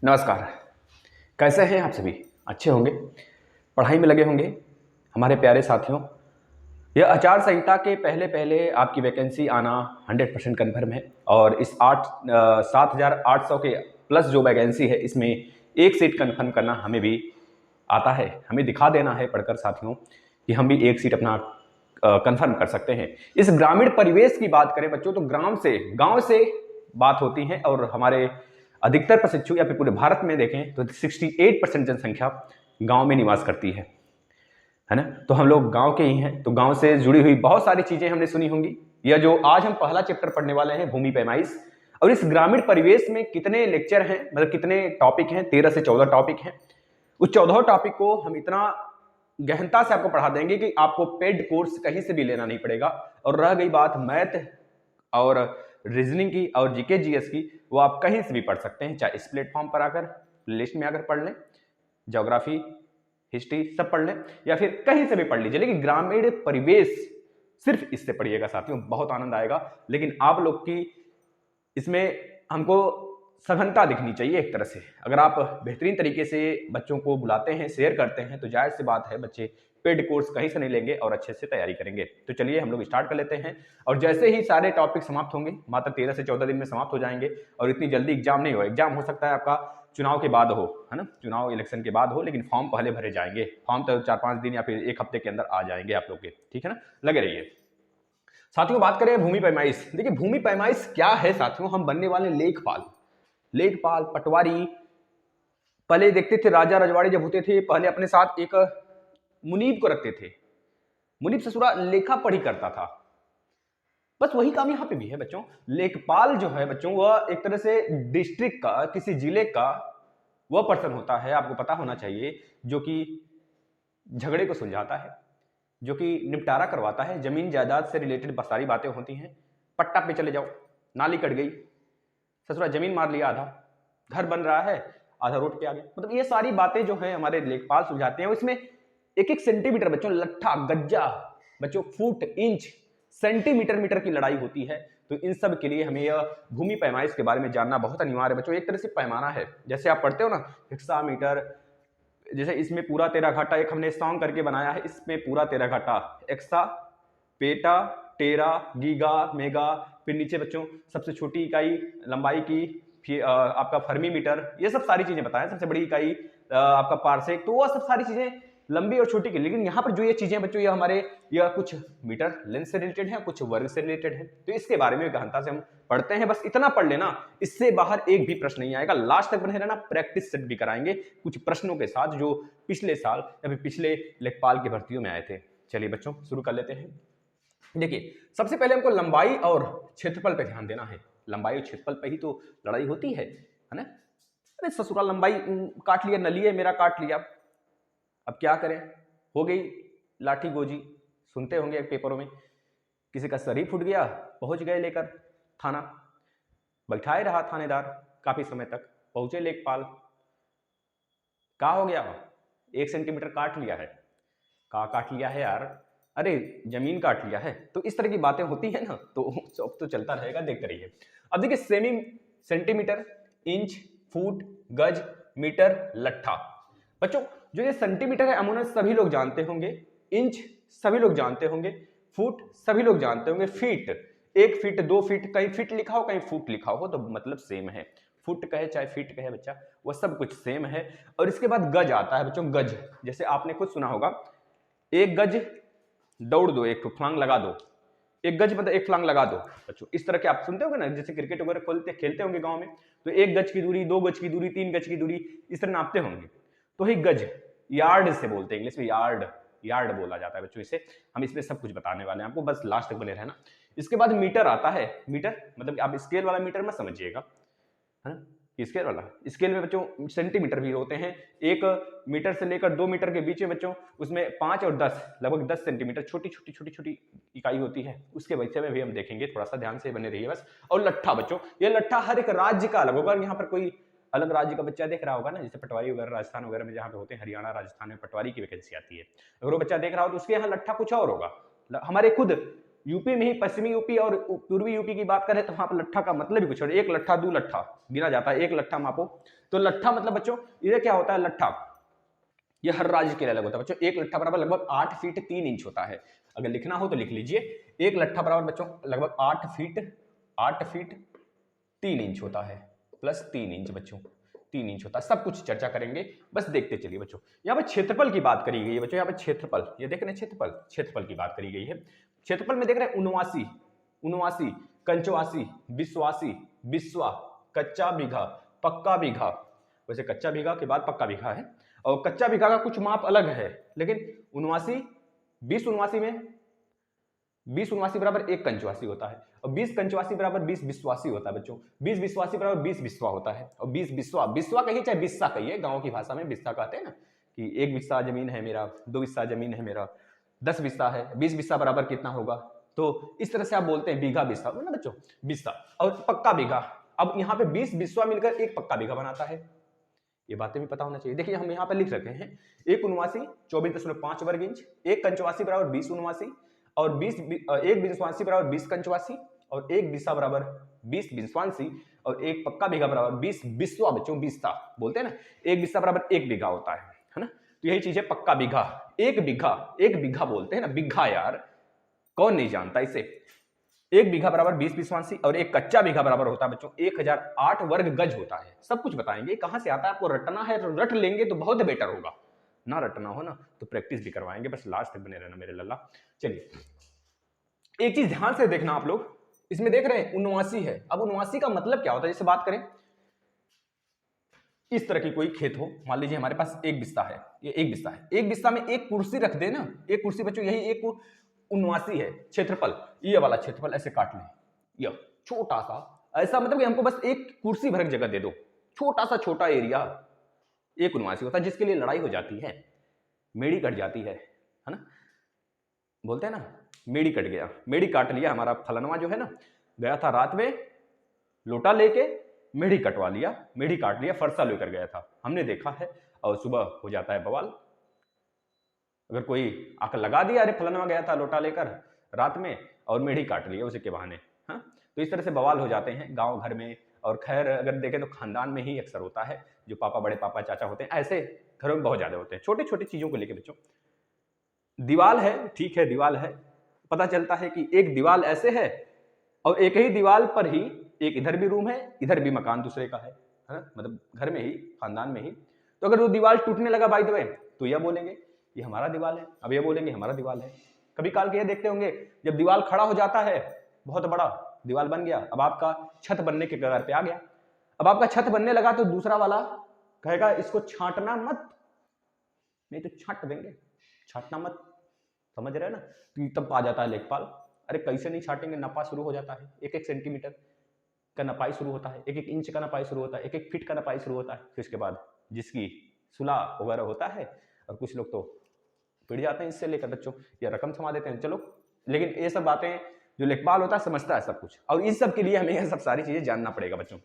नमस्कार। कैसे हैं आप सभी? अच्छे होंगे, पढ़ाई में लगे होंगे। हमारे प्यारे साथियों, यह आचार संहिता के पहले पहले आपकी वैकेंसी आना 100% कन्फर्म है और इस 7,800 के प्लस जो वैकेंसी है, इसमें एक सीट कन्फर्म करना हमें भी आता है। हमें दिखा देना है पढ़कर साथियों कि हम भी एक सीट अपना कन्फर्म कर सकते हैं। इस ग्रामीण परिवेश की बात करें बच्चों, तो गांव से बात होती है और हमारे अधिकतर प्रशिक्षु या फिर पूरे भारत में देखें तो 68% जनसंख्या गांव में निवास करती है ना। तो हम लोग गांव के ही हैं, तो गांव से जुड़ी हुई बहुत सारी चीजें हमने सुनी होंगी। यह जो आज हम पहला चैप्टर पढ़ने वाले हैं, भूमि पैमाइश, और इस ग्रामीण परिवेश में कितने लेक्चर हैं, मतलब कितने टॉपिक हैं, 13 से 14 टॉपिक हैं। उस 14 टॉपिक को हम इतना गहनता से आपको पढ़ा देंगे कि आपको पेड कोर्स कहीं से भी लेना नहीं पड़ेगा। और रह गई बात मैथ और रीजनिंग की और जीके जीएस की, वो आप कहीं से भी पढ़ सकते हैं, चाहे इस प्लेटफॉर्म पर आकर लिस्ट में आकर पढ़ लें, ज्योग्राफी हिस्ट्री सब पढ़ लें, या फिर कहीं से भी पढ़ लीजिए, लेकिन ग्रामीण परिवेश सिर्फ इससे पढ़िएगा साथियों, बहुत आनंद आएगा। लेकिन आप लोग की इसमें हमको सघनता दिखनी चाहिए एक तरह से। अगर आप बेहतरीन तरीके से बच्चों को बुलाते हैं, शेयर करते हैं, तो जाहिर सी बात है बच्चे पेड कोर्स कहीं से नहीं लेंगे और अच्छे से तैयारी करेंगे। तो चलिए हम लोग स्टार्ट कर लेते हैं। और जैसे ही सारे टॉपिक समाप्त होंगे, मात्र 13 से 14 दिन में समाप्त हो जाएंगे, और इतनी जल्दी एग्जाम नहीं हो, एग्जाम हो सकता है आपका चुनाव के बाद हो, है ना, चुनाव इलेक्शन के बाद हो, लेकिन फॉर्म पहले भरे जाएंगे। फॉर्म तो 4-5 दिन या फिर एक हफ्ते के अंदर आ जाएंगे आप लोग के, ठीक है ना, लगे रहिए। साथियों बात करें भूमि पैमाइश। देखिए भूमि पैमाइश क्या है साथियों, हम बनने वाले लेखपाल पटवारी। पहले देखते थे राजा रजवाड़े जब होते थे, पहले अपने साथ एक मुनीब को रखते थे। मुनीब ससुरा लेखा पढ़ी करता था। बस वही काम यहां पे भी है बच्चों। लेखपाल जो है बच्चों, वह एक तरह से डिस्ट्रिक्ट का, किसी जिले का वह पर्सन होता है, आपको पता होना चाहिए, जो कि झगड़े को सुलझाता है, जो कि निपटारा करवाता है। जमीन जायदाद से रिलेटेड सारी बातें होती हैं। पट्टा पे चले जाओ, नाली कट गई, ससुरा जमीन मार लिया, आधा घर बन रहा है, आधा रोड पे आ गया, मतलब ये सारी बातें जो है हमारे लेखपाल सुलझाते हैं। इसमें एक एक सेंटीमीटर बच्चों, लट्ठा गज्जा बच्चों, फुट इंच सेंटीमीटर मीटर की लड़ाई होती है। तो इन सब के लिए हमें यह भूमि पैमाइश के बारे में जानना बहुत अनिवार्य है बच्चों। एक तरह से पैमाना है, जैसे आप पढ़ते हो ना हेक्सामीटर, जैसे इसमें पूरा 13 घाटा, एक हमने सॉन्ग करके बनाया है, इसमें पूरा 13 घाटा, एक्सा, पेटा, टेरा, गीगा, मेगा, फिर नीचे बच्चों सबसे छोटी इकाई लंबाई की, फिर आपका फर्मी मीटर, ये सब सारी चीजें बताएं। सबसे बड़ी इकाई आपका पार्सेक, तो वो सब सारी चीजें लंबी और छोटी की। लेकिन यहाँ पर जो ये चीजें बच्चों, ये हमारे यह कुछ मीटर लेंथ से रिलेटेड है, कुछ वर्ग से रिलेटेड है। तो इसके बारे में गहनता से हम पढ़ते हैं। बस इतना पढ़ लेना, इससे बाहर एक भी प्रश्न नहीं आएगा। लास्ट तक बने रहना, प्रैक्टिस सेट भी कराएंगे कुछ प्रश्नों के साथ, जो पिछले साल या फिर पिछले लेखपाल की भर्तियों में आए थे। चलिए बच्चों शुरू कर लेते हैं। देखिए सबसे पहले हमको लंबाई और क्षेत्रफल पे ध्यान देना है। लंबाई और क्षेत्रफल पे ही तो लड़ाई होती है ना। अरे ससुरा लंबाई काट लिया, नलिए मेरा काट लिया, अब क्या करें, हो गई लाठी गोजी। सुनते होंगे पेपरों में, किसी का शरीर फूट गया, पहुंच गए लेकर थाना, बैठाए रहा थानेदार काफी समय तक, पहुंचे लेखपाल, क्या हो गया, 1 सेंटीमीटर काट लिया है। कहा काट लिया है यार, अरे जमीन काट लिया है। तो इस तरह की बातें होती है ना, तो सब तो चलता रहेगा, देखते रहिए। अब देखिए सेंटीमीटर, इंच, फुट, गज, मीटर, लट्ठा। बच्चों जो ये सेंटीमीटर है अमूमन सभी लोग जानते होंगे, इंच सभी लोग जानते होंगे, फुट सभी लोग जानते होंगे, फीट 1 फीट 2 फीट, कहीं फीट लिखा हो कहीं फुट लिखा हो, तो मतलब सेम है। फुट कहे चाहे फीट कहे बच्चा, वो सब कुछ सेम है। और इसके बाद गज आता है बच्चों। गज जैसे आपने खुद सुना होगा, 1 गज दौड़ दो, 1 फलांग लगा दो, 1 गज मतलब 1 फलांग लगा दो बच्चों। इस तरह के आप सुनते होंगे ना, जैसे क्रिकेट वगैरह खेलते होंगे गांव में, तो 1 गज की दूरी, 2 गज की दूरी, 3 गज की दूरी, इस तरह नापते होंगे। तो ही गज, यार्ड से बोलते हैं इंग्लिश में, यार्ड बोला जाता है बच्चों इसे। हम इसमें सब कुछ बताने वाले हैं आपको, बस लास्ट तक बने रहना। इसके बाद मीटर आता है। मीटर मतलब आप स्केल वाला मीटर मत समझिएगा, है ना, स्केल वाला। स्केल में बच्चों सेंटीमीटर भी होते हैं। 1 मीटर से लेकर 2 मीटर के बीच में बच्चों, उसमें 5 और 10 लगभग 10 सेंटीमीटर छोटी छोटी इकाई होती है। उसके विषय में भी हम देखेंगे, थोड़ा सा ध्यान से बने रहिए बस। और लट्ठा बच्चों, ये लट्ठा हर एक राज्य का अलग होगा। यहाँ पर कोई अलग राज्य का बच्चा देख रहा होगा ना, जैसे पटवारी वगैरह राजस्थान वगैरह में जहाँ पे होते हैं, हरियाणा राजस्थान में पटवारी की वैकेंसी आती है, अगर वो बच्चा देख रहा हो तो उसके यहाँ लट्ठा कुछ और होगा। हमारे खुद यूपी में ही पश्चिमी यूपी और पूर्वी यूपी की बात करें तो वहां पर लट्ठा का मतलब ही कुछ और, एक लट्ठा दो लट्ठा गिना जाता है, एक लट्ठा मापो। तो लट्ठा मतलब बच्चों ये क्या होता है, लट्ठा ये हर राज्य के लिए अलग होता है बच्चों। एक लट्ठा बराबर लगभग 8 फीट 3 इंच होता है। अगर लिखना हो तो लिख लीजिए, एक लट्ठा बराबर बच्चों लगभग 8 फीट 3 इंच होता है, प्लस 3 इंच बच्चों, 3 इंच होता है। सब कुछ चर्चा करेंगे, बस देखते चलिए बच्चों। यहाँ पर क्षेत्रफल की बात करी गई है बच्चों, यहाँ पर क्षेत्रफल, ये देख रहे हैं क्षेत्रफल की बात करी गई है। क्षेत्रफल में देख रहे हैं 79, कंचवासी, विश्वासी, बिस्वा, कच्चा बीघा, पक्का बीघा। वैसे कच्चा बीघा के बाद पक्का बीघा है, और कच्चा बीघा का कुछ माप अलग है, लेकिन 79, 20 79 में 20 79 बराबर 1 कंचवासी होता है, और 20 कंचवासी बराबर 20 विश्वासी होता है बच्चों। 20 विश्वासी बराबर 20 बिस्वा होता है, और 20 बिस्वा कहिए चाहे बिस्सा कहिए, गांव की भाषा में बिस्सा कहते हैं ना, कि 1 बिस्सा जमीन है मेरा, 2 बिस्सा जमीन है मेरा, 10 बिस्सा है, 20 बिस्सा बराबर कितना होगा। तो इस तरह से आप बोलते हैं बीघा बिस्सा ना बच्चों, बिस्सा। और पक्का बीघा, अब यहाँ पे 20 बिस्वा मिलकर एक पक्का बीघा बनाता है, ये बातें भी पता होना चाहिए। देखिए हम यहाँ पर लिख रखे हैं 1 79 24.5 वर्ग इंच, 1 कंचवासी बराबर 20 79, और 1 बिस्वांसी बराबर 20 कंचवासी, और 1 बिस्सा बराबर 20 बिस्वांसी, और 1 पक्का बीघा बराबर 20 बिस्वा बच्चों, बिस्सा बोलते हैं ना, 1 बिस्सा बराबर 1 बीघा होता है ना। तो यही चीज है पक्का बीघा, एक बीघा बोलते हैं ना, बीघा यार कौन नहीं जानता इसे। 1 बीघा बराबर 20 बिस्वांसी, और 1 कच्चा बीघा बराबर होता है बच्चों 1008 वर्ग गज होता है। सब कुछ बताएंगे, कहां से आता है आपको रटना है तो रट लेंगे तो बहुत बेटर होगा, ना रटना हो ना तो प्रैक्टिस भी करवाएंगे, बस लास्ट तक बने रहना मेरे लल्ला। चलिए एक चीज ध्यान से देखना आप लोग, इसमें देख रहे हैं 79 है। अब 79 का मतलब क्या होता है, जैसे बात करें इस तरह की कोई खेत हो, मान लीजिए हमारे पास 1 बिस्सा है, ये 1 बिस्सा है, 1 बिस्सा में एक कुर्सी रख दे ना, एक कुर्सी बच्चों, यही एक 79 है क्षेत्रफल। ये वाला क्षेत्रफल ऐसे काट लें, यह छोटा सा, ऐसा मतलब कि हमको बस एक कुर्सी भर जगह दे दो, छोटा एरिया, 1 79 होता है, जिसके लिए लड़ाई हो जाती है, मेड़ी कट जाती है ना, बोलते हैं ना मेड़ी कट गया, मेड़ी काट लिया हमारा फलनवा जो है ना, गया था रात में लोटा लेके मेढ़ी कटवा लिया, मेढ़ी काट लिया, फरसा लेकर गया था, हमने देखा है, और सुबह हो जाता है बवाल। अगर कोई आकर लगा दिया, अरे फलनवा गया था लोटा लेकर रात में और मेढ़ी काट लिया उसी के बहाने, हाँ, तो इस तरह से बवाल हो जाते हैं गांव घर में। और खैर अगर देखें तो खानदान में ही अक्सर होता है, जो पापा, बड़े पापा, चाचा होते हैं, ऐसे घरों में बहुत ज्यादा होते हैं, छोटे छोटे चीजों को लेकर। बच्चों दीवाल है, ठीक है दीवाल है, पता चलता है कि एक दीवाल ऐसे है, और एक ही दीवाल पर ही एक इधर भी रूम है, इधर भी मकान दूसरे का है ना, मतलब घर में ही, खानदान में ही। तो अगर वो दीवाल टूटने लगा बाय द वे, तो यह बोलेंगे ये हमारा दीवाल है, अब यह बोलेंगे हमारा दीवाल है। कभी काल के ये देखते होंगे, जब दीवाल खड़ा हो जाता है, बहुत बड़ा दीवाल बन गया, अब आपका छत बनने के कगार पे आ गया, अब आपका छत बनने लगा, तो दूसरा वाला कहेगा इसको छांटना मत, नहीं तो छांट देंगे, छांटना मत, समझ रहे हैं ना। तो तब आ जाता है लेखपाल, अरे कैसे नहीं छाटेंगे, नपा शुरू हो जाता है, 1-1 सेंटीमीटर का नपाई शुरू होता है, 1-1 इंच का नपाई शुरू होता है, 1-1 फीट का नपाई शुरू होता है। फिर उसके बाद जिसकी सुलह वगैरह होता है, और कुछ लोग तो पिट जाते हैं इससे लेकर बच्चों, या रकम थमा देते हैं, चलो, लेकिन ये सब बातें जो लेखपाल होता है समझता है सब कुछ, और इन सब के लिए हमें यह सब सारी चीजें जानना पड़ेगा बच्चों,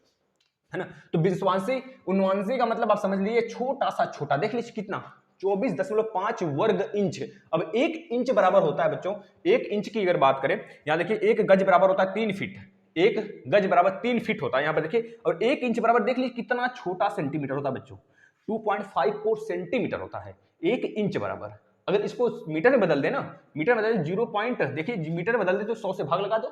है ना। तो विश्वांशी 79 का मतलब आप समझ लीजिए छोटा सा छोटा, देख लीजिए कितना 24.5 वर्ग इंच। अब 1 इंच बराबर होता है बच्चों, 1 इंच की अगर बात करें, यहां देखिए 1 गज बराबर होता है 3 फीट, 1 गज बराबर 3 फीट होता है यहां पर देखिए, और 1 इंच बराबर देख लीजिए कितना छोटा सेंटीमीटर होता है बच्चों, 2.54 सेंटीमीटर होता है 1 इंच बराबर। अगर इसको मीटर में बदल देना, मीटर में बदल 0 पॉइंट, देखिए मीटर में बदल दे तो 100 से भाग लगा दो,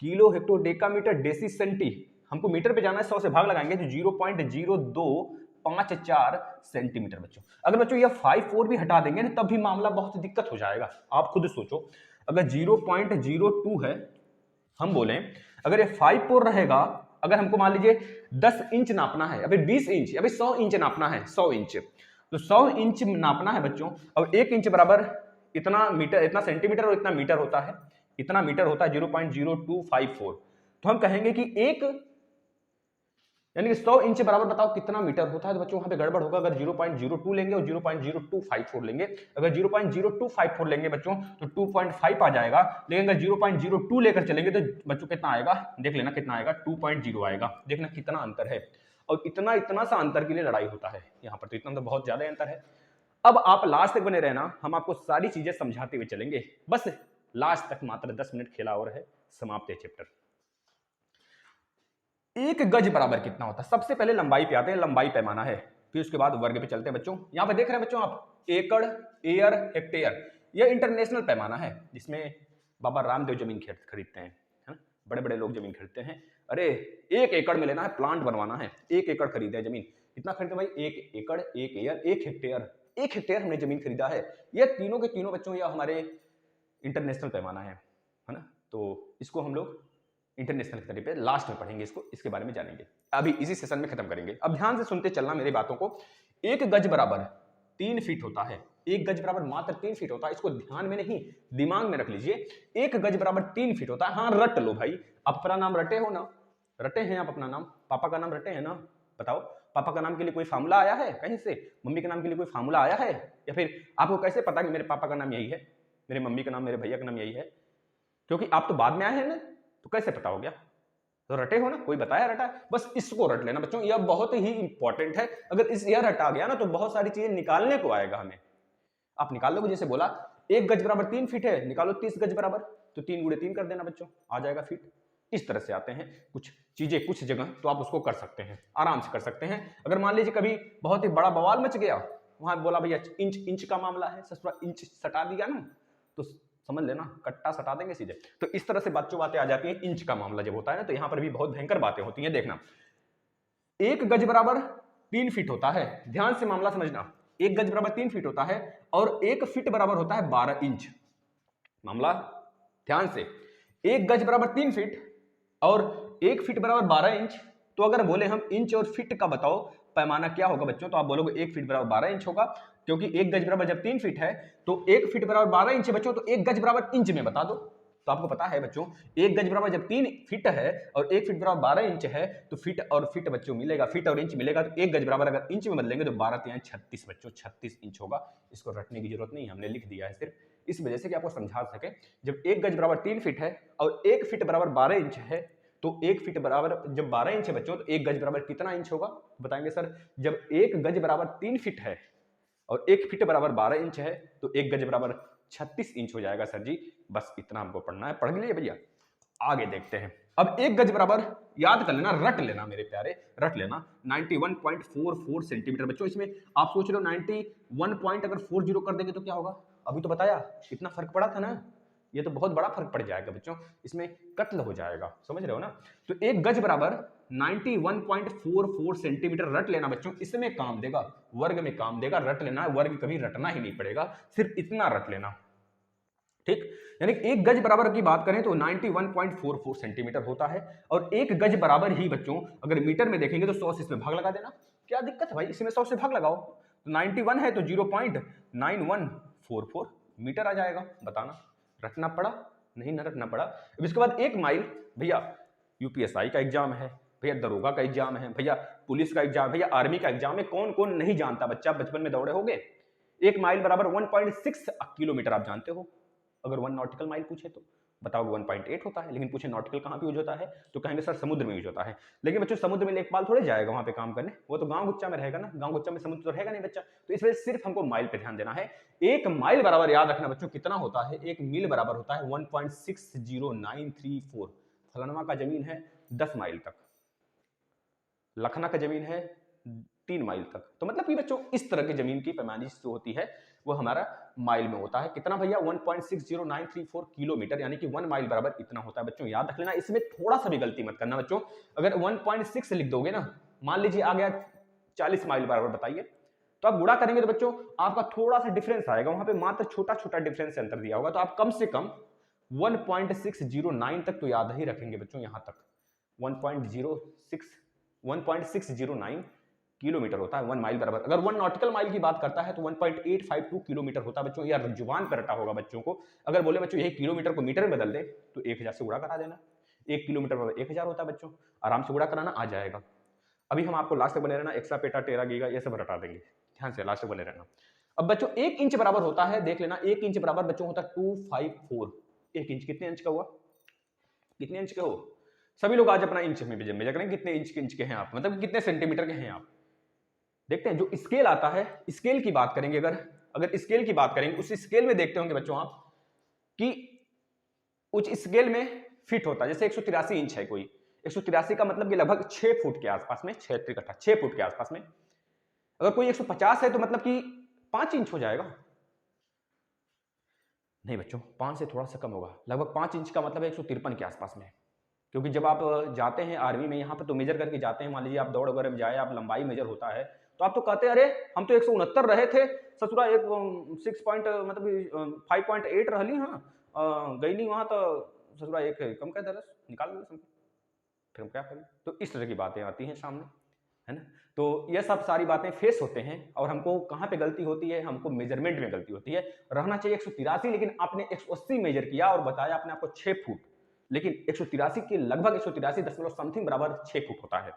kilo hecto decametre deci centi, हमको मीटर पे जाना है, 100 से भाग लगाएंगे तो 0.0254 सेंटीमीटर बच्चों। अगर बच्चों ये 54 भी हटा देंगे ना, तब भी मामला बहुत दिक्कत हो जाएगा। आप खुद सोचो, अगर 0.02 है, हम बोले अगर ये 54 रहेगा, अगर हमको मान लीजिए 10 इंच नापना है, अभी 20 इंच, अभी 100 इंच नापना है, 100 इंच, तो 100 इंच नापना है बच्चों। अब 1 इंच बराबर इतना मीटर, इतना सेंटीमीटर और इतना मीटर होता है, इतना मीटर होता है 0.0254। तो हम कहेंगे कि एक यानी कि 100 इंच बराबर बताओ कितना मीटर होता है, तो बच्चों वहां पे गड़बड़ होगा। अगर 0.02 लेंगे और 0.0254 लेंगे, अगर 0.0254 लेंगे बच्चों तो 2.5 आ जाएगा, लेकिन अगर 0.02 लेकर चलेंगे तो बच्चों कितना आएगा, देख लेना कितना आएगा, 2.0 आएगा। देखना कितना अंतर है, और इतना इतना सा अंतर के लिए लड़ाई होता है यहाँ पर, तो इतना तो बहुत ज्यादा अंतर है। अब आप लास्ट तक बने रहना, हम आपको सारी चीजें समझाते हुए चलेंगे, बस लास्ट तक मात्र 10 मिनट खेला और है, समाप्त है चैप्टर। एक गज बराबर कितना होता है? सबसे पहले लंबाई पे आते हैं, लंबाई पैमाना है, फिर उसके बाद वर्ग पे चलते हैं बच्चों। यहां पे देख रहे हैं बच्चों आप, एकड़, एयर, हेक्टेयर, यह इंटरनेशनल पैमाना है जिसमें बाबा रामदेव जमीन खरीदते हैं, है ना, बड़े बड़े लोग जमीन खरीदते हैं। अरे 1 एकड़ में लेना है, प्लांट बनवाना है, 1 एकड़ खरीदे है जमीन, कितना खरीदे भाई? 1 एकड़, 1 एयर, 1 हेक्टेयर, 1 हेक्टेयर हमने जमीन खरीदा है। यह तीनों के तीनों बच्चों यह हमारे इंटरनेशनल पैमाना है ना। तो इसको हम लोग इंटरनेशनल स्तर पे लास्ट में पढ़ेंगे, इसके बारे में जानेंगे, अभी इसी सेशन में खत्म करेंगे। अब ध्यान से सुनते चलना मेरी बातों को। 1 गज बराबर 3 फीट होता है, 1 गज बराबर मात्र 3 फीट होता है, इसको ध्यान में नहीं दिमाग में रख लीजिए। 1 गज बराबर 3 फीट होता है। हाँ रट लो भाई, आप अपना नाम रटे हो ना, रटे हैं आप अपना नाम, पापा का नाम रटे हैं ना? बताओ, पापा का नाम के लिए कोई फार्मूला आया है कहीं से? मम्मी के नाम के लिए कोई फार्मूला आया है? या फिर आपको कैसे पता कि मेरे पापा का नाम यही है, मेरे मम्मी का नाम, मेरे भैया का नाम यही है? क्योंकि आप तो बाद में आए हैं ना, तो कैसे पता हो गया? तो रटे हो ना, कोई बताया रटा है? बस इसको रट लेना बच्चों, यह बहुत ही इंपॉर्टेंट है। अगर इस यह रटा गया ना तो बहुत सारी चीजें निकालने को आएगा हमें, आप निकाल लोगे। जैसे बोला 1 गज बराबर 3 फीट है, निकालो 30 गज बराबर, तो 3 गुणे 3 कर देना बच्चों, आ जाएगा फीट। इस तरह से आते हैं कुछ चीजें कुछ जगह, तो आप उसको कर सकते हैं, आराम से कर सकते हैं। अगर मान लीजिए कभी बहुत ही बड़ा बवाल मच गया, वहां बोला भैया इंच का मामला है, ससुरा इंच सटा दिया ना, तो समझ लेना कट्टा सटा देंगे सीधे। तो इस तरह से बातें आ जाती हैं। इंच का मामला जब होता है ना, तो यहां पर भी बहुत भयंकर बातें होती हैं। देखना, 1 गज बराबर 3 फीट होता है, ध्यान से मामला समझना। 1 गज बराबर 3 फीट होता है और 1 फीट बराबर होता है 12 इंच। मामला ध्यान से, 1 गज बराबर 3 फीट और 1 फीट बराबर 12 इंच। तो अगर बोले हम इंच और फीट का बताओ पैमाना क्या होगा बच्चों, तो आप बोलोगे 1 फीट बराबर 12 इंच होगा, क्योंकि 1 गज बराबर जब 3 फीट है तो 1 फीट बराबर 12 इंच है बच्चों, तो 1 गज बराबर इंच में बता दो। तो आपको पता है बच्चों, 1 गज बराबर जब 3 फीट है और 1 फीट बराबर 12 इंच है, तो फीट और फीट बच्चों मिलेगा, फीट और इंच मिलेगा, तो 1 गज बराबर अगर इंच में बदलेंगे तो 12 3 36 बच्चों, 36 इंच होगा। इसको रटने की जरूरत नहीं, हमने लिख दिया है सिर्फ इस वजह से कि आपको समझा सके। जब 1 गज बराबर 3 फीट है और 1 फीट बराबर 12 इंच है, तो 1 फीट बराबर जब 12 इंच है बच्चों, तो 1 गज बराबर कितना इंच होगा? बताएंगे सर, जब 1 गज बराबर 3 फीट है और 1 फीट बराबर 12 इंच है, तो 1 गज बराबर 36 इंच हो जाएगा सर जी। बस इतना हमको पढ़ना है, पढ़ लिए भैया। आगे देखते हैं। अब 1 गज बराबर याद कर लेना, रट लेना मेरे प्यारे, रट लेना 91.44 सेंटीमीटर। बच्चों इसमें आप सोच रहे हो 91 पॉइंट अगर 40 कर देंगे तो क्या होगा? अभी तो बताया कितना फर्क पड़ा था ना, ये तो बहुत बड़ा फर्क पड़ जाएगा बच्चों, इसमें कत्ल हो जाएगा, समझ रहे हो ना। तो 1 गज बराबर 91.44 सेंटीमीटर रट लेना बच्चों, इसमें काम देगा, वर्ग में काम देगा, रट लेना, वर्ग कभी रटना ही नहीं पड़ेगा, सिर्फ इतना रट लेना, ठीक। यानी 1 गज बराबर की बात करें तो 91.44 सेंटीमीटर होता है। और 1 गज बराबर ही बच्चों अगर मीटर में देखेंगे तो 100 से इसमें भाग लगा देना, क्या दिक्कत है भाई, इसमें 100 से भाग लगाओ, तो 91 है तो 0.9144 मीटर आ जाएगा। बताना रटना पड़ा? नहीं ना रटना पड़ा। अब इसके बाद 1 माइल, भैया यूपीएसआई का एग्जाम है, भैया दरोगा का एग्जाम है, भैया पुलिस का एग्जाम, भैया आर्मी का एग्जाम है, कौन कौन नहीं जानता, बच्चा बचपन में दौड़े होगे। 1 माइल बराबर 1.6 किलोमीटर, आप जानते हो। अगर 1 नॉटिकल माइल पूछे तो बताओगे 1.8 होता है, लेकिन पूछे नॉटिकल कहाँ पे यूज होता है तो कहेंगे सर समुद्र में यूज होता है। लेकिन बच्चों समुद्र में लेखपाल थोड़े जाएगा वहां पे काम करने, वो तो गांव गुच्चा में रहेगा ना, गांव गुच्चा में समुद्र तो रहेगा नहीं बच्चा। तो इस वजह से सिर्फ हमको माइल पे ध्यान देना है। 1 माइल बराबर याद रखना बच्चों कितना होता है, 1 मील बराबर होता है 1.60934। फलानवा का जमीन है 10 माइल तक, लखना का जमीन है 3 माइल तक, तो मतलब कि बच्चों इस तरह की जमीन की पैमाइश जो होती है वो हमारा माइल में होता है। कितना भैया? 1.60934 किलोमीटर, यानी कि 1 माइल बराबर इतना होता है बच्चों, याद रख लेना। इसमें थोड़ा सा भी गलती मत करना बच्चों, अगर 1.6 लिख दोगे ना, मान लीजिए आ गया 40 माइल बराबर, बताइए, तो आप गुणा करेंगे तो बच्चों आपका थोड़ा सा डिफरेंस आएगा, वहां पे मात्र छोटा छोटा डिफरेंस अंतर दिया होगा, तो आप कम से कम 1.609 तक तो याद ही रखेंगे बच्चों, यहां तक 1.609 किलोमीटर होता है 1 माइल बराबर। अगर 1 नॉटिकल माइल की बात करता है तो 1.852 किलोमीटर होता है बच्चों, या जुबान पर रटा होगा बच्चों को। अगर बोले बच्चों यही किलोमीटर को मीटर में बदल दे तो 1000 से गुणा करा देना, 1 किलोमीटर बराबर 1000 होता है बच्चों, आराम से गुणा कराना आ जाएगा। अभी हम आपको लास्ट तक बने रहना, एक्सा पेटा टेरा गीगा ये सब रटा देंगे, ध्यान से लास्ट तक बने रहना। अब बच्चों 1 इंच बराबर होता है, देख लेना, 1 इंच बराबर बच्चों होता है 254। 1 इंच कितने इंच का हुआ? कितने इंच के हो सभी लोग? आज अपना इंच में मेजर करें, कितने इंच के हैं आप, मतलब कितने सेंटीमीटर के हैं आप। देखते हैं जो स्केल आता है, स्केल की बात करेंगे, अगर स्केल की बात करेंगे, उस स्केल में देखते होंगे बच्चों आप कि उच्च स्केल में फिट होता है। जैसे 183 इंच है कोई, 183 का मतलब कि लगभग 6 फुट के आसपास में, 6 फुट के आसपास में। अगर कोई 150 है तो मतलब कि 5 इंच हो जाएगा। नहीं बच्चों, 5 से थोड़ा सा कम होगा, लगभग 5 इंच का मतलब है 153 के आसपास में। क्योंकि जब आप जाते हैं आर्मी में, यहाँ पर तो मेजर करके जाते हैं, मान लीजिए आप दौड़ वगैरह में जाए, आप लंबाई मेजर होता है, तो आप तो कहते हैं अरे हम तो 169 रहे थे ससुरा, एक 6 पॉइंट मतलब 5.8 रही। हाँ गई नहीं वहाँ तो ससुरा एक कम कर दे, निकाल दे, फिर हम क्या करें। तो इस तरह की बातें आती हैं सामने, है ना। तो ये सब सारी बातें फेस होते हैं। और हमको कहाँ पे गलती होती है, हमको मेजरमेंट में गलती होती है। रहना चाहिए 183, लेकिन आपने 180 मेजर किया और बताया आपने आपको 6 फुट, लेकिन 183 के लगभग 183 दशमलव समथिंग बराबर 6 फुट होता है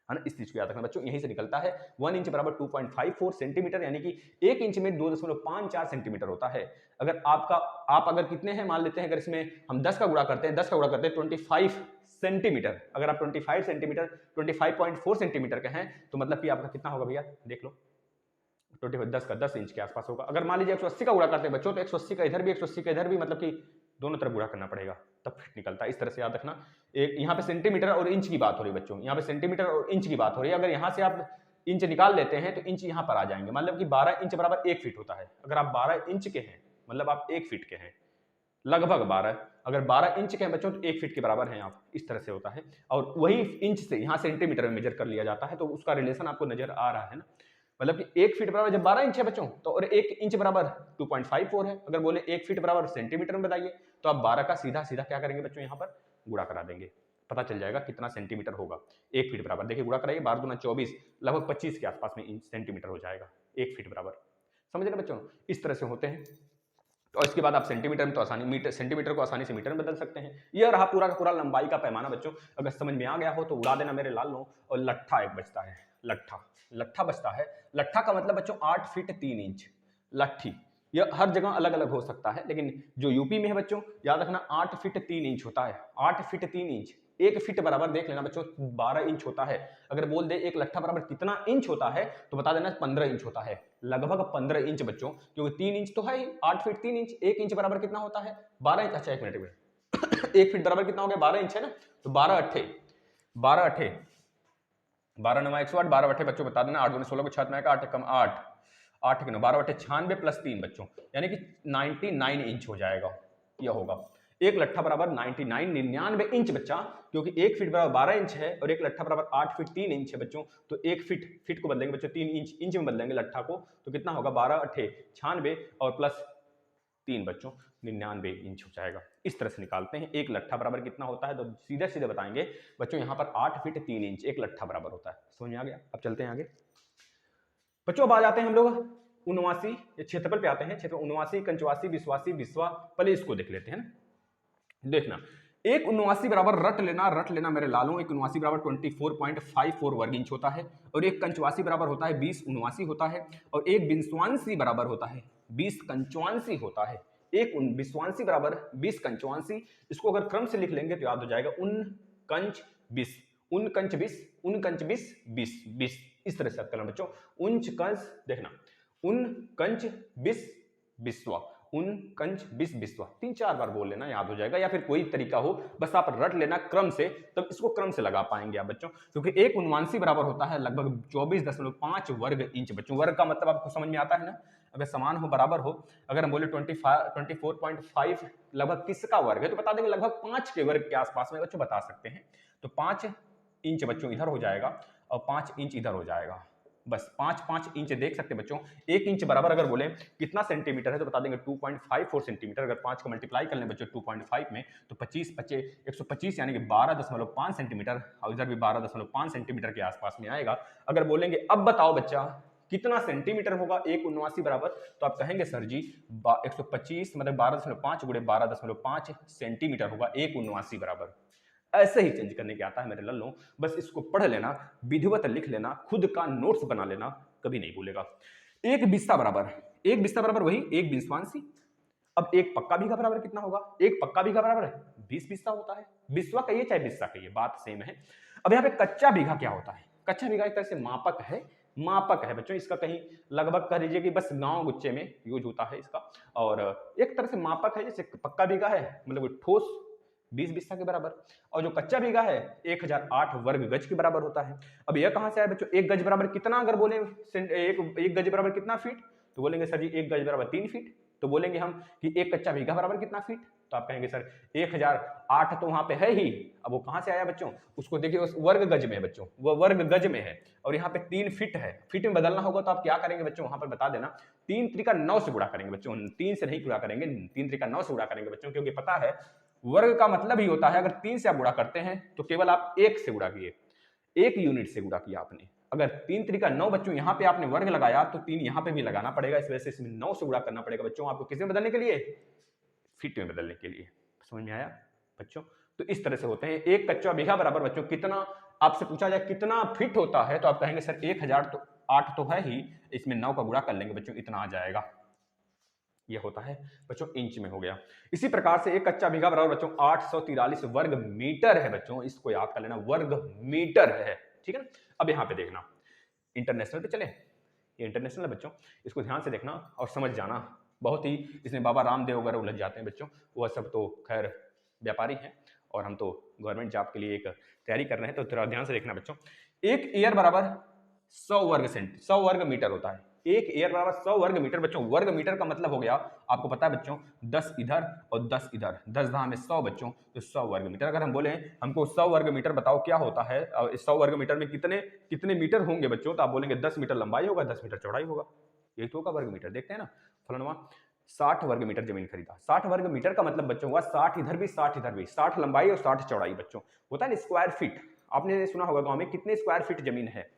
ना। इस चीज को याद रखना बच्चों, यहीं से निकलता है। 1 इंच बराबर 2.54 सेंटीमीटर, यानी कि 1 इंच में 2.54 सेंटीमीटर होता है। अगर आप अगर कितने हैं मान लेते हैं, अगर इसमें हम 10 का गुणा करते हैं, 25 सेंटीमीटर, अगर आप 25 सेंटीमीटर 25.4 सेंटीमीटर के हैं, तो मतलब कि आपका कितना होगा भैया, देख लो, 10 का 10 इंच के आसपास होगा। अगर मान लीजिए 180 का गुणा करते हैं बच्चों, तो 180 का इधर भी 180 का इधर भी, मतलब कि दोनों तरफ गुणा करना पड़ेगा, तब फिट निकलता है। इस तरह से याद रखना। एक यहाँ पे सेंटीमीटर और इंच की बात हो रही है बच्चों, यहाँ पे सेंटीमीटर और इंच की बात हो रही है। अगर यहाँ से आप इंच निकाल लेते हैं तो इंच यहाँ पर आ जाएंगे, मतलब कि 12 इंच बराबर 1 फीट होता है। अगर आप 12 इंच के हैं मतलब आप 1 फीट के हैं, लगभग 12। अगर 12 इंच के हैं बच्चों तो 1 फीट के बराबर हैं आप, इस तरह से होता है। और वही इंच से यहाँ सेंटीमीटर में मेजर कर लिया जाता है, तो उसका रिलेशन आपको नजर आ रहा है ना। मतलब कि 1 फीट बराबर जब 12 इंच है बच्चों, तो और 1 इंच बराबर 2.54 है। अगर बोले 1 फीट बराबर सेंटीमीटर में बताइए, तो आप 12 का सीधा सीधा क्या करेंगे बच्चों, यहाँ पर गुणा करा देंगे, पता चल जाएगा कितना सेंटीमीटर होगा 1 फीट बराबर। देखिए गुणा कराइए, 12 दूना 24, लगभग 25 के आसपास में इंच सेंटीमीटर हो जाएगा 1 फीट बराबर। समझ रहे बच्चों, इस तरह से होते हैं। और इसके बाद आप सेंटीमीटर में तो आसानी, मीटर सेंटीमीटर को आसानी से मीटर में बदल सकते हैं। यह रहा पूरा का पूरा लंबाई का पैमाना बच्चों। अगर समझ में आ गया हो तो उड़ा देना मेरे लालों। और लट्ठा एक बचता है, लट्ठा बचता है। लट्ठा का मतलब बच्चों 8 फीट 3 इंच लट्ठी। यह हर जगह अलग अलग हो सकता है, लेकिन जो यूपी में है बच्चों, याद रखना 8 फीट 3 इंच होता है। 8 फीट 3 इंच, 1 फीट बराबर देख लेना बच्चों 12 इंच होता है। अगर बोल दे एक लट्ठा बराबर कितना इंच होता है, तो बता देना 15 इंच होता है, लगभग 15 इंच बच्चों, क्योंकि 3 इंच तो है ही, 8 फीट 3 इंच, 1 इंच बराबर कितना होता है 12 इंच। अच्छा 1 मिनट में 1 फीट बराबर कितना हो गया 12 इंच है ना, तो 12 अट्ठे 12 9 108, 12 अट्ठे बच्चों बता देना, 8 दूनी 16 को 6 में 8 कम 8 8 के 9, 12 अट्ठे 96 प्लस 3 बच्चों, यानी कि 99 इंच हो जाएगा। यह होगा एक लट्ठा बराबर 99 इंच बच्चा, क्योंकि 1 फीट बराबर 12 इंच है और एक लट्ठा बराबर 8 फीट 3 इंच है बच्चों। तो 1 फीट को बदलेंगे बच्चों 3 इंच में बदलेंगे लट्ठा को, तो कितना होगा 12 अट्ठे 96 और प्लस 3 बच्चों 99 इंच हो जाएगा। इस तरह से निकालते हैं एक लट्ठा बराबर कितना होता है, तो सीधे सीधे बताएंगे बच्चों, यहाँ पर 8 फीट 3 इंच एक लट्ठा बराबर होता है। समझ में आ गया। अब चलते हैं आगे बच्चों। अब आ जाते हैं हम लोग 79 क्षेत्रफल पे आते हैं। क्षेत्रफल 79 कंचवासी विश्वासी विश्वा, पहले इसको देख लेते हैं ना। देखना, एक 79 बराबर रट लेना मेरे लालों, एक 79 बराबर 24.54 वर्ग इंच होता है। और एक कंचवासी बराबर होता है 20 79 होता है। और एक विश्वांसी बराबर होता है 20 कंचवांसी होता है। एक विश्वांसी बराबर 20 कंचवांसी। इसको अगर क्रम से लिख लेंगे तो याद हो जाएगा, उन कंच 20 उन कंच 20 20, इस तरह से याद करना बच्चों। उंच कंच, देखना, उन कंच 20 विश्वा, उन कंच 20 विश्वा, 3-4 बार बोल लेना, याद हो जाएगा। या फिर कोई तरीका हो, बस आप रट लेना क्रम से, तब इसको क्रम से लगा पाएंगे आप बच्चों। क्योंकि एक 79 बराबर होता है लगभग 24.5 वर्ग इंच बच्चों। वर्ग का मतलब आपको समझ में आता है ना, अगर समान हो बराबर हो, अगर हम बोले 24.5 लगभग किसका वर्ग है, तो बता देंगे लगभग 5 के वर्ग के आसपास में बच्चों बता सकते हैं। तो 5 इंच बच्चों इधर हो जाएगा और 5 इंच इधर हो जाएगा, बस 5 इंच देख सकते हैं बच्चों। 1 इंच बराबर अगर बोले कितना सेंटीमीटर है, तो बता देंगे 2.54 सेंटीमीटर। अगर 5 को मल्टीप्लाई कर लें बच्चों 2.5 में, तो 25 125 यानी कि 12.5 सेंटीमीटर, और इधर भी 12.5 सेंटीमीटर के आसपास में आएगा। अगर बोलेंगे अब बताओ बच्चा कितना सेंटीमीटर होगा एक 79 बराबर, तो आप कहेंगे सर जी 125 मतलब 12.5 गुणे 12.5 सेंटीमीटर होगा एक 79 बराबर। ऐसे ही चेंज करने के आता है मेरे लल्लों, बस इसको पढ़ लेना, विधिवत लिख लेना, खुद का नोट्स बना लेना, कभी नहीं भूलेगा। एक बिस्ता बराबर वही एक विश्वांसी। अब एक पक्का बीघा बराबर कितना होगा, एक पक्का बीघा बराबर 20 बिस्ता होता है। बिस्वा कहिए चाहे बिस्सा कहिए, बात सेम है। अब यहाँ पे कच्चा बीघा क्या होता है, कच्चा बीघा एक तरह से मापक है मापक है बच्चों, इसका कहीं लगभग कह लीजिए कि बस गांव गुच्चे में यूज होता है इसका, और एक तरह से मापक है। जैसे पक्का बीघा है मतलब ठोस 20 बिस्सा के बराबर, और जो कच्चा बीघा है 1008 वर्ग गज के बराबर होता है। अब यह कहां से आया बच्चों, एक गज बराबर कितना, अगर बोले एक गज बराबर कितना फीट, तो बोलेंगे सर जी एक गज बराबर 3 फीट। तो बोलेंगे हम कि एक कच्चा बीघा बराबर कितना फीट, तो आप कहेंगे सर 1008 तो वहां पे है ही, अब वो कहां से आया बच्चों, उसको देखिए उस वर्ग गज में है बच्चों, वो वर्ग गज में है, और यहाँ पे 3 फीट है, फीट में बदलना होगा तो आप क्या करेंगे बच्चों, वहां पर बता देना 3 त्रिका 9 से गुणा करेंगे बच्चों, 3 से नहीं गुणा करेंगे, 3 त्रिका 9 से गुणा करेंगे बच्चों, क्योंकि पता है वर्ग का मतलब ही होता है अगर 3 से आप गुणा करते हैं तो केवल आप 1 से गुणा किए, 1 यूनिट से गुणा किया आपने। अगर 3 त्रिका 9 बच्चों यहाँ पे आपने वर्ग लगाया तो 3 यहाँ पे भी लगाना पड़ेगा, इस वजह से इसमें 9 से गुणा करना पड़ेगा बच्चों आपको, किस में बदलने के लिए, फीट में बदलने के लिए। समझ में आया बच्चों? तो इस तरह से होते हैं। एक कच्चा बीघा बराबर बच्चों कितना, आपसे पूछा जाए कितना फीट होता है तो आप कहेंगे सर 1008 तो है ही, इसमें 9 का गुणा कर लेंगे बच्चों, इतना आ जाएगा। यह होता है बच्चों इंच में हो गया। इसी प्रकार से एक कच्चा बीघा बराबर बच्चों 843 वर्ग मीटर है बच्चों, इसको याद कर लेना, वर्ग मीटर है, ठीक है ना। अब यहां पे देखना, इंटरनेशनल पे चले, ये इंटरनेशनल है बच्चों, इसको ध्यान से देखना और समझ जाना, बहुत ही इसमें बाबा रामदेव वगैरह उलझ जाते हैं बच्चों, वह सब तो खैर व्यापारी हैं और हम तो गवर्नमेंट जॉब के लिए एक तैयारी कर रहे हैं, तो थोड़ा ध्यान से देखना बच्चों। एक एयर बराबर 100 वर्ग मीटर होता है, एक एयर बराबर 100 वर्ग मीटर बच्चों। वर्ग मीटर का मतलब हो गया, आपको पता है बच्चों 10 इधर और 10 इधर, 10 धाम में 100 बच्चों, तो 100 वर्ग मीटर। अगर हम बोले हमको 100 वर्ग मीटर बताओ क्या होता है, 100 वर्ग मीटर में कितने कितने मीटर होंगे बच्चों, तो आप बोलेंगे 10 मीटर लंबाई होगा, 10 मीटर चौड़ाई होगा, यही तो होगा वर्ग मीटर। देखते हैं ना, फलाना 60 वर्ग मीटर जमीन खरीदा, 60 वर्ग मीटर का मतलब बच्चों हुआ 60 इधर भी 60 इधर भी, 60 लंबाई और 60 चौड़ाई बच्चों, होता है ना स्क्वायर फीट। आपने सुना होगा गांव में कितने स्क्वायर फीट जमीन है,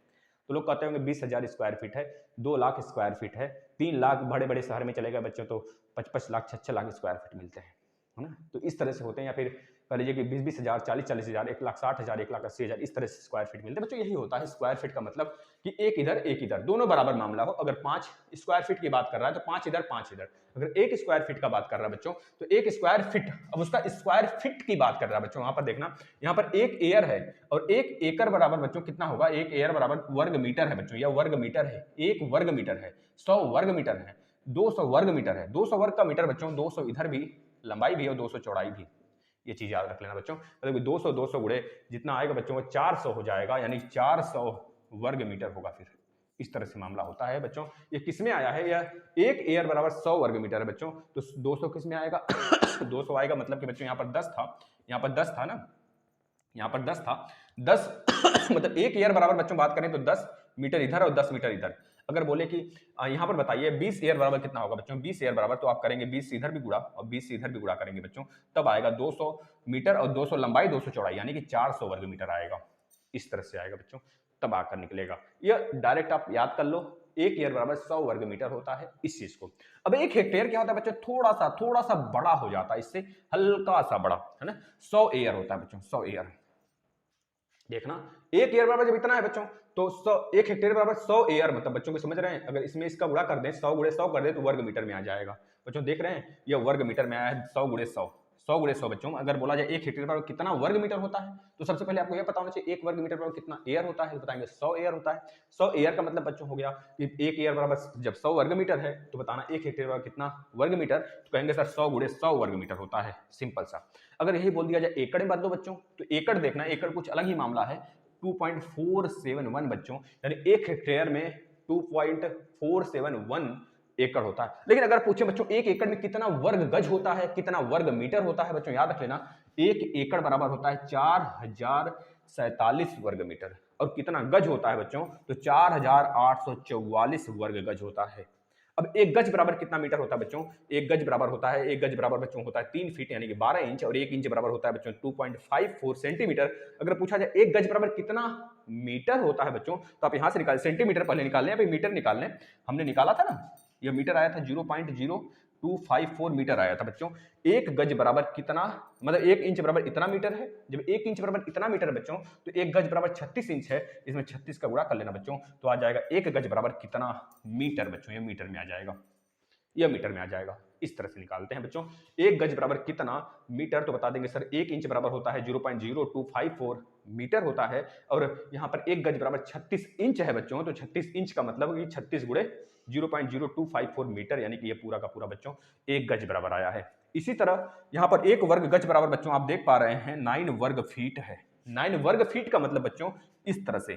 तो लोग कहते होंगे 20,000 स्क्वायर फीट है, 2 लाख स्क्वायर फीट है, 3 लाख बड़े बड़े शहर में चले गए बच्चों तो 55 लाख 66 लाख स्क्वायर फीट मिलते हैं, है ना। तो इस तरह से होते हैं, या फिर कह लीजिए कि 20-20 हज़ार, 40-40 हज़ार, 1,60,000, 1,80,000, इस तरह से स्क्वायर फीट मिलते हैं बच्चों। यही होता है स्क्वायर फीट का मतलब कि एक इधर दोनों बराबर मामला हो। अगर 5 स्क्वायर फीट की बात कर रहा है तो 5 इधर 5 इधर, अगर 1 स्क्वायर फीट का बात कर रहा है बच्चों तो 1 स्क्वायर फीट, अब उसका स्क्वायर फीट की बात कर रहा है बच्चों। वहां पर देखना, यहाँ पर 1 एयर है और 1 एकड़ बराबर बच्चों कितना होगा, 1 एयर बराबर वर्ग मीटर है बच्चों, यह वर्ग मीटर है, 1 वर्ग मीटर है, 100 वर्ग मीटर है, 200 वर्ग मीटर है, 200 वर्ग का मीटर बच्चों, 200 इधर भी लंबाई भी और 200 चौड़ाई भी, ये चीज याद रख लेना बच्चों। मतलब 200 गुणे जितना आएगा बच्चों वो 400 हो जाएगा, यानी 400 वर्ग मीटर होगा। फिर इस तरह से मामला होता है बच्चों। ये किस में आया है, यह 1 एयर बराबर 100 वर्ग मीटर है बच्चों, तो 200 किस में आएगा 200 आएगा, मतलब कि बच्चों यहाँ पर 10 था, यहाँ पर 10 था ना, यहाँ पर 10 था, 10 मतलब 1 एयर बराबर बच्चों बात करें तो 10 मीटर इधर और 10 मीटर इधर। अगर बोले कि यहाँ पर बताइए 20 एयर बराबर कितना होगा बच्चों, 20 एयर बराबर, तो आप करेंगे 20 से इधर भी गुणा और 20 से इधर भी गुणा करेंगे बच्चों, तब आएगा 200 मीटर और 200 लंबाई 200 चौड़ाई, यानी कि 400 वर्ग मीटर आएगा। इस तरह से आएगा बच्चों, तब आकर निकलेगा। यह डायरेक्ट आप याद कर लो, 1 एयर बराबर 100 वर्ग मीटर होता है इस चीज को। अब 1 हेक्टेयर क्या होता है बच्चों, थोड़ा सा बड़ा हो जाता है, इससे हल्का सा बड़ा, है ना। 100 एयर होता है बच्चों, 100 एयर। देखना 1 एयर बराबर जब इतना है बच्चों तो 1 हेक्टेयर बराबर 100 एयर, मतलब बच्चों को समझ रहे हैं, अगर इसमें इसका गुणा कर दें 100 गुणे 100 कर दें तो वर्ग मीटर में आ जाएगा बच्चों। देख रहे हैं यह वर्ग मीटर में आया है, 100 गुणे 100, 100 गुणे 100 बच्चों। अगर बोला जाए 1 हेक्टेयर बराबर कितना वर्ग मीटर होता है, तो सबसे पहले आपको यह पता होना चाहिए 1 वर्ग मीटर बराबर कितना एयर होता है, तो बताएंगे 100 एयर होता है। 100 एयर का मतलब बच्चों हो गया कि 1 एयर बराबर जब 100 वर्ग मीटर है तो बताना 1 हेक्टेयर बराबर कितना वर्ग मीटर, तो कहेंगे सर 100 गुणे 100 वर्ग मीटर होता है, सिंपल सा। अगर यही बोल दिया जाए एकड़ में बदलो बच्चों, तो एकड़ देखना, एकड़ कुछ अलग ही मामला है, 2.471 बच्चों, यानी 1 हेक्टेयर में 2.471 एकड़ होता है। लेकिन अगर पूछे बच्चों 1 एकड़ में कितना वर्ग गज होता है, कितना वर्ग मीटर होता है बच्चों, याद रख लेना 1 एकड़ बराबर होता है 4047 वर्ग मीटर, और कितना गज होता है बच्चों, तो 4844 वर्ग गज होता है। अब 1 गज बराबर कितना मीटर होता है बच्चों, 1 गज बराबर होता है, 1 गज बराबर बच्चों होता है 3 फीट यानी कि 12 इंच, और 1 इंच बराबर होता है बच्चों 2.54 सेंटीमीटर। अगर पूछा जाए 1 गज बराबर कितना मीटर होता है बच्चों, तो आप यहां से निकाल, सेंटीमीटर पहले निकाल लें, मीटर निकाल लें, हमने निकाला था ना, यह मीटर आया था 0.0254 मीटर आया था बच्चों। 1 गज बराबर कितना, मतलब 1 इंच बराबर इतना मीटर है, जब 1 इंच बराबर इतना मीटर है बच्चों तो 1 गज बराबर 36 इंच है, इसमें 36 का गुणा कर लेना बच्चों, तो आ जाएगा 1 गज बराबर कितना मीटर बच्चों, ये मीटर में आ जाएगा, यह मीटर में आ जाएगा। इस तरह से निकालते हैं बच्चों। एक गज बराबर कितना मीटर, तो बता देंगे सर एक इंच बराबर होता है 0.0254 मीटर होता है, और यहाँ पर एक गज बराबर 36 इंच है बच्चों, तो 36 इंच का मतलब कि 36 गुणे 0.0254 मीटर, यानी कि ये पूरा का पूरा बच्चों एक गज बराबर आया है। इसी तरह यहाँ पर एक वर्ग गज बराबर बच्चों आप देख पा रहे हैं 9 वर्ग फीट है। 9 वर्ग फीट का मतलब बच्चों इस तरह से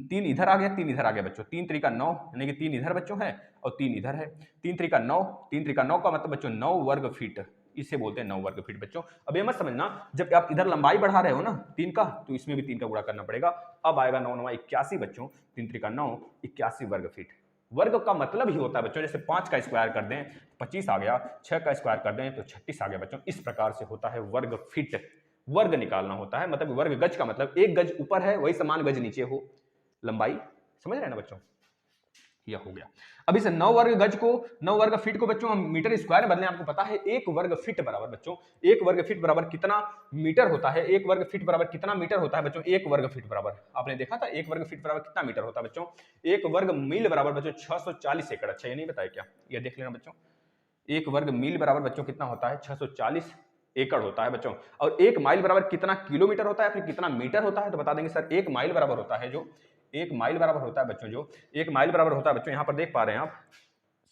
3 इधर आ गया 3 इधर आ गया बच्चों, 3 3 9 यानी कि 3 इधर बच्चों है और 3 इधर है, 3 3 9, 3 3 9 का मतलब बच्चों 9 वर्ग फीट, इसे बोलते हैं 9 वर्ग फीट बच्चों। अब ये मत समझना जब आप इधर लंबाई बढ़ा रहे हो ना 3 का, तो इसमें भी 3 का गुणा करना पड़ेगा। अब आएगा 9 9 81 बच्चों, 3 3 9 81 वर्ग फीट। वर्ग का मतलब ही होता है बच्चों, जैसे 5 का स्क्वायर कर दें 25 आ गया, 6 का स्क्वायर कर दें तो 36 आ गया बच्चों। इस प्रकार से होता है वर्ग फीट, वर्ग निकालना होता है। मतलब वर्ग गज का मतलब एक गज ऊपर है वही समान गज नीचे हो लंबाई, समझ रहे हैं ना बच्चों। यह हो गया। अब इस 9 वर्ग गज को 9 वर्ग फीट को बच्चों हम मीटर स्क्वायर में बदलें। आपको पता है एक वर्ग फीट बराबर बच्चों, एक वर्ग फीट बराबर कितना मीटर होता है, एक वर्ग फीट बराबर कितना मीटर होता है बच्चों, एक वर्ग फीट बराबर आपने देखा था एक वर्ग फीट बराबर कितना मीटर होता है बच्चों, एक वर्ग मील बराबर बच्चों 640 एकड़। अच्छा ये नहीं बताया क्या, ये देख लेना बच्चों, एक वर्ग मील बराबर बच्चों कितना होता है 640 एकड़ होता है बच्चों। और एक माइल बराबर कितना किलोमीटर होता है, फिर कितना मीटर होता है, तो बता देंगे सर एक माइल बराबर होता है जो, एक माइल बराबर होता है बच्चों जो, एक माइल बराबर होता है बच्चों, यहाँ पर देख पा रहे हैं आप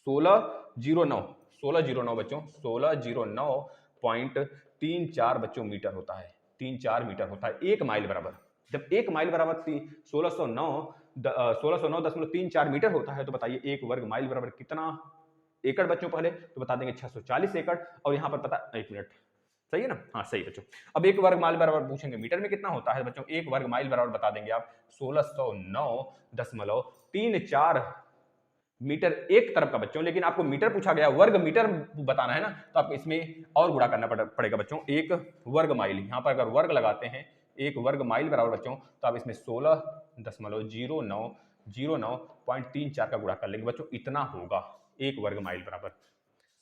1609 बच्चों, 1609.34 बच्चों मीटर होता है, 34 मीटर होता है एक माइल बराबर। जब एक माइल बराबर 1609.34 मीटर होता है, तो बताइए एक वर्ग माइल बराबर कितना एकड़ बच्चों, पहले तो बता देंगे 640 एकड़, और यहाँ पर पता, एक मिनट सही है ना, हाँ सही बच्चों। अब एक वर्ग माइल बराबर पूछेंगे मीटर में कितना होता है बच्चों, एक वर्ग माइल बराबर बता देंगे आप 1609.34 मीटर एक तरफ का बच्चों। लेकिन आपको मीटर पूछा गया, वर्ग मीटर बताना है ना, तो आपको इसमें और गुणा करना पड़ेगा बच्चों। एक वर्ग माइल, यहाँ पर अगर वर्ग लगाते हैं एक वर्ग माइल बराबर बच्चों, तो आप इसमें 16.0934 का गुणा कर लेंगे बच्चों, इतना होगा एक वर्ग माइल बराबर।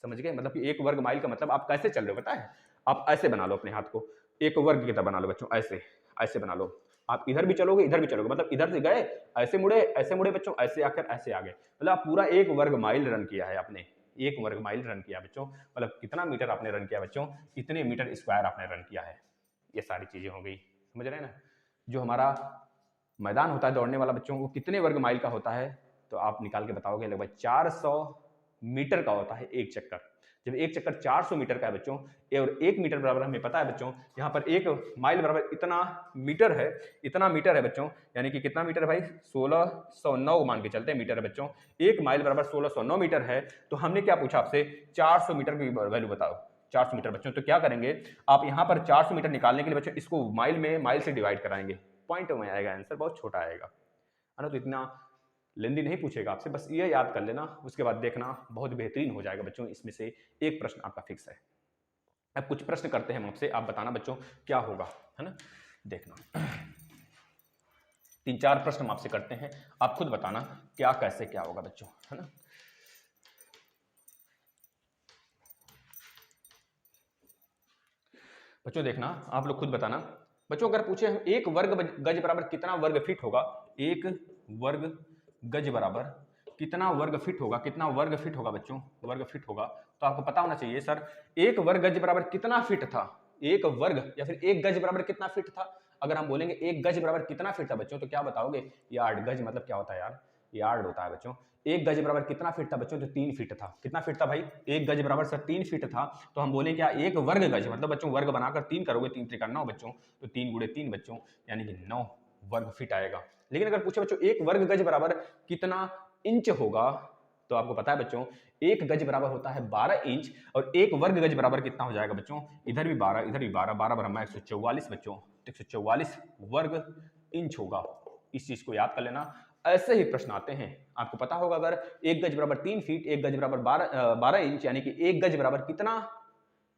समझ गए, मतलब कि एक वर्ग माइल का मतलब आप कैसे चल रहे हो पता है, आप ऐसे बना लो अपने हाथ को, एक वर्ग की तरह बना लो बच्चों, ऐसे ऐसे बना लो। आप इधर भी चलोगे इधर भी चलोगे, मतलब इधर से गए ऐसे मुड़े बच्चों, ऐसे आकर ऐसे आ गए, मतलब आप पूरा एक वर्ग माइल रन किया है आपने, एक वर्ग माइल रन किया बच्चों। मतलब कितना मीटर आपने रन किया बच्चों, इतने मीटर स्क्वायर आपने रन किया है। ये सारी चीजें हो गई, समझ रहे हैं ना। जो हमारा मैदान होता है दौड़ने वाला बच्चों, वो कितने वर्ग माइल का होता है, तो आप निकाल के बताओगे, लगभग 400 मीटर का होता है एक चक्कर। जब एक चक्कर 400 मीटर का है बच्चों, और एक मीटर बराबर हमें पता है बच्चों, यहाँ पर एक माइल बराबर इतना मीटर है, इतना मीटर है बच्चों, यानी कि कितना मीटर है भाई 1609 मान के चलते हैं मीटर है बच्चों। एक माइल बराबर 1609 मीटर है, तो हमने क्या पूछा आपसे 400 मीटर की वैल्यू बताओ, 400 मीटर बच्चों। तो क्या करेंगे आप यहाँ पर 400 मीटर निकालने के लिए बच्चों इसको माइल में, माइल से डिवाइड कराएंगे, पॉइंट में आएगा आंसर, बहुत छोटा आएगा है ना। तो इतना लेंदी नहीं पूछेगा आपसे, बस ये याद कर लेना, उसके बाद देखना बहुत बेहतरीन हो जाएगा बच्चों। इसमें से एक प्रश्न आपका फिक्स है। अब कुछ प्रश्न करते हैं हम आपसे, आप बताना बच्चों क्या होगा, है ना। देखना 3-4 प्रश्न हम आपसे करते हैं, आप खुद बताना क्या कैसे क्या होगा बच्चों, है ना। बच्चों देखना, आप लोग खुद बताना बच्चों। अगर पूछे हम एक वर्ग गज बराबर कितना वर्ग फीट होगा, एक वर्ग गज बराबर कितना वर्ग फीट होगा, कितना वर्ग फीट होगा बच्चों, वर्ग फीट होगा, तो आपको पता होना चाहिए सर एक वर्ग गज बराबर कितना फीट था, एक वर्ग या फिर एक गज बराबर कितना फीट था। अगर हम बोलेंगे एक गज बराबर कितना फीट था बच्चों, तो क्या बताओगे, यार्ड। गज मतलब क्या होता है यार, यार्ड होता है बच्चों। एक गज बराबर कितना फीट था बच्चों, तो 3 फीट था। कितना फीट था भाई, एक गज बराबर सर 3 फीट था। तो हम बोले क्या, एक वर्ग गज मतलब बच्चों वर्ग बनाकर 3 करोगे, 3 त्रिका 9 बच्चों, तो 3 गुणे 3 बच्चों, यानी कि 9 वर्ग फीट आएगा। लेकिन अगर पूछे बच्चों एक वर्ग गज बराबर कितना इंच होगा, तो आपको पता है बच्चों एक गज बराबर होता है 12 इंच, और एक वर्ग गज बराबर कितना हो जाएगा बच्चों, इधर भी 12 इधर भी 12, 12 बराबर 144 बच्चों, 144 वर्ग इंच होगा। इस चीज को याद कर लेना। ऐसे ही प्रश्न आते हैं, आपको पता होगा अगर एक गज बराबर 3 फीट, एक गज बराबर 12 इंच, यानी कि एक गज बराबर कितना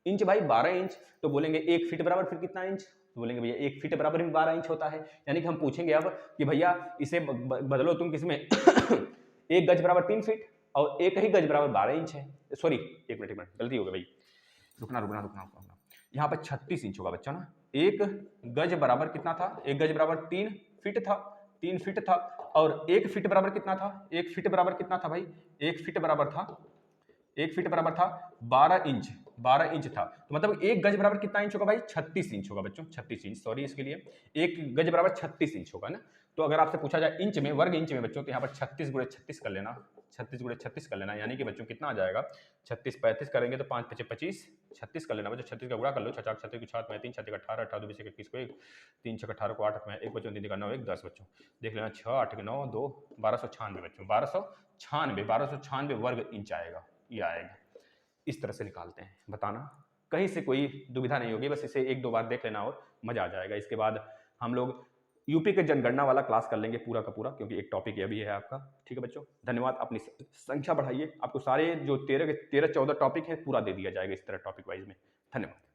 इंच भाई 12 इंच, तो बोलेंगे एक फीट बराबर फिर कितना इंच, तो बोलेंगे भैया एक फीट बराबर भी 12 इंच होता है। यानी कि हम पूछेंगे अब कि भैया इसे बदलो तुम किसमें एक गज बराबर 3 फीट और एक ही गज बराबर 12 इंच है। सॉरी एक मिनट गलती हो गई भाई, रुकना। यहाँ पर 36 इंच होगा बच्चा ना। एक गज बराबर कितना था, एक गज बराबर 3 फीट था, 3 फीट था, और एक फीट बराबर कितना था, एक फीट बराबर कितना था भाई, एक फीट बराबर था 1 फीट बराबर था 12 इंच, 12 इंच था, तो मतलब 1 गज बराबर कितना इंच होगा भाई? 36 इंच होगा बच्चों, 36 इंच, सॉरी इसके लिए, 1 गज बराबर 36 इंच होगा ना। तो अगर आपसे पूछा जाए इंच में, वर्ग इंच में बच्चों, तो यहाँ पर 36 गुणे 36 कर लेना, 36 गुणे 36 कर लेना, यानी कि बच्चों कितना आ जाएगा? 36 35 करेंगे तो 5 5 25, 36 कर लेना बच्चों, 36 का गुणा कर लो, 6 36 की 7 में 3 6 18 18 2 21 को 1 3 6 18 को 8 में 1 बच्चों, 3 का 9 1 10 बच्चों, देख लेना 6 8 के 9 2 1296 बच्चों, 1296 वर्ग इंच आएगा, ये आएगा। इस तरह से निकालते हैं, बताना कहीं से कोई दुविधा नहीं होगी, बस इसे 1 2 बार देख लेना और मजा आ जाएगा। इसके बाद हम लोग यूपी के जनगणना वाला क्लास कर लेंगे पूरा का पूरा, क्योंकि एक टॉपिक ये भी है आपका। ठीक है बच्चों, धन्यवाद। अपनी संख्या बढ़ाइए, आपको सारे जो 13 14 टॉपिक है पूरा दे दिया जाएगा इस तरह टॉपिक वाइज में। धन्यवाद।